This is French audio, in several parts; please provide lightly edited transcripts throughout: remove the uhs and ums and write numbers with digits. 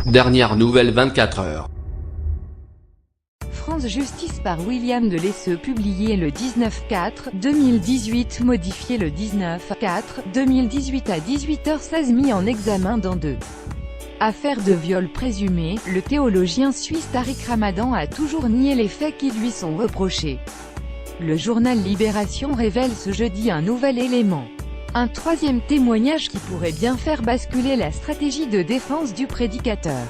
Dernière nouvelle 24 heures. France Justice par William de Lesseux publié le 19/4/2018 modifié le 19/4/2018 à 18h16 mis en examen dans deux affaires de viol présumé. Le théologien suisse Tariq Ramadan a toujours nié les faits qui lui sont reprochés. Le journal Libération révèle ce jeudi un nouvel élément. Un troisième témoignage qui pourrait bien faire basculer la stratégie de défense du prédicateur.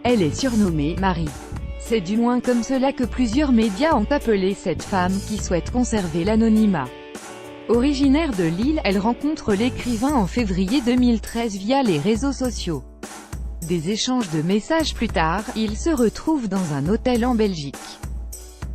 Elle est surnommée Marie. C'est du moins comme cela que plusieurs médias ont appelé cette femme qui souhaite conserver l'anonymat. Originaire de Lille, elle rencontre l'écrivain en février 2013 via les réseaux sociaux. Des échanges de messages plus tard, ils se retrouvent dans un hôtel en Belgique.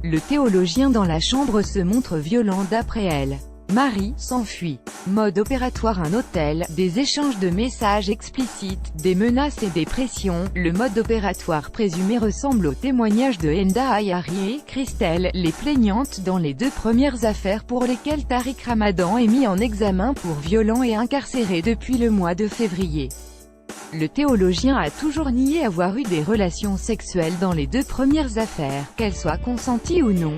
Le théologien dans la chambre se montre violent d'après elle. Marie s'enfuit. Mode opératoire: un hôtel, des échanges de messages explicites, des menaces et des pressions. Le mode opératoire présumé ressemble au témoignage de Enda Ayari et Christelle, les plaignantes dans les deux premières affaires pour lesquelles Tariq Ramadan est mis en examen pour violent et incarcéré depuis le mois de février. Le théologien a toujours nié avoir eu des relations sexuelles dans les deux premières affaires, qu'elles soient consenties ou non.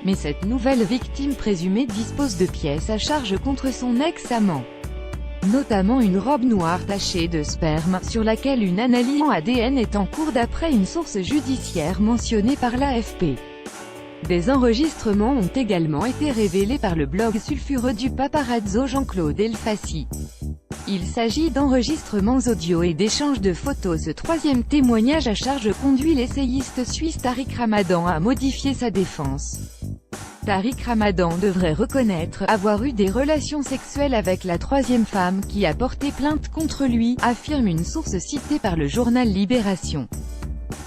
Mais cette nouvelle victime présumée dispose de pièces à charge contre son ex-amant. Notamment une robe noire tachée de sperme, sur laquelle une analyse en ADN est en cours d'après une source judiciaire mentionnée par l'AFP. Des enregistrements ont également été révélés par le blog sulfureux du paparazzo Jean-Claude Elfassi. Il s'agit d'enregistrements audio et d'échanges de photos. Ce troisième témoignage à charge conduit l'essayiste suisse Tariq Ramadan à modifier sa défense. Tariq Ramadan devrait reconnaître avoir eu des relations sexuelles avec la troisième femme qui a porté plainte contre lui, affirme une source citée par le journal Libération.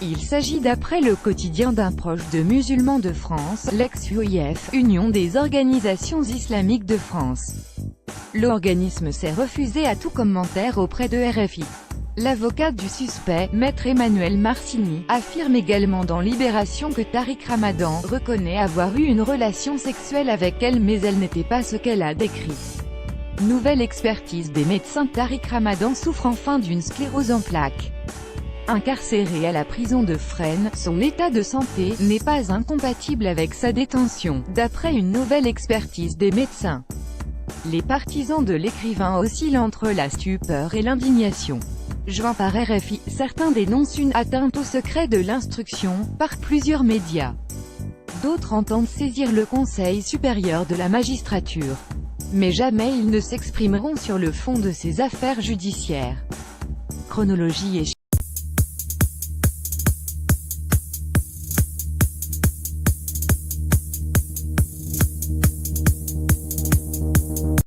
Il s'agit d'après le quotidien d'un proche de musulmans de France, l'ex-UIF, Union des organisations islamiques de France. L'organisme s'est refusé à tout commentaire auprès de RFI. L'avocat du suspect, maître Emmanuel Marcini, affirme également dans Libération que Tariq Ramadan reconnaît avoir eu une relation sexuelle avec elle mais elle n'était pas ce qu'elle a décrit. Nouvelle expertise des médecins: Tariq Ramadan souffre enfin d'une sclérose en plaques. Incarcéré à la prison de Fresnes, son état de santé n'est pas incompatible avec sa détention, d'après une nouvelle expertise des médecins. Les partisans de l'écrivain oscillent entre la stupeur et l'indignation. Joint par RFI, certains dénoncent une atteinte au secret de l'instruction, par plusieurs médias. D'autres entendent saisir le Conseil supérieur de la magistrature. Mais jamais ils ne s'exprimeront sur le fond de ces affaires judiciaires. Chronologie et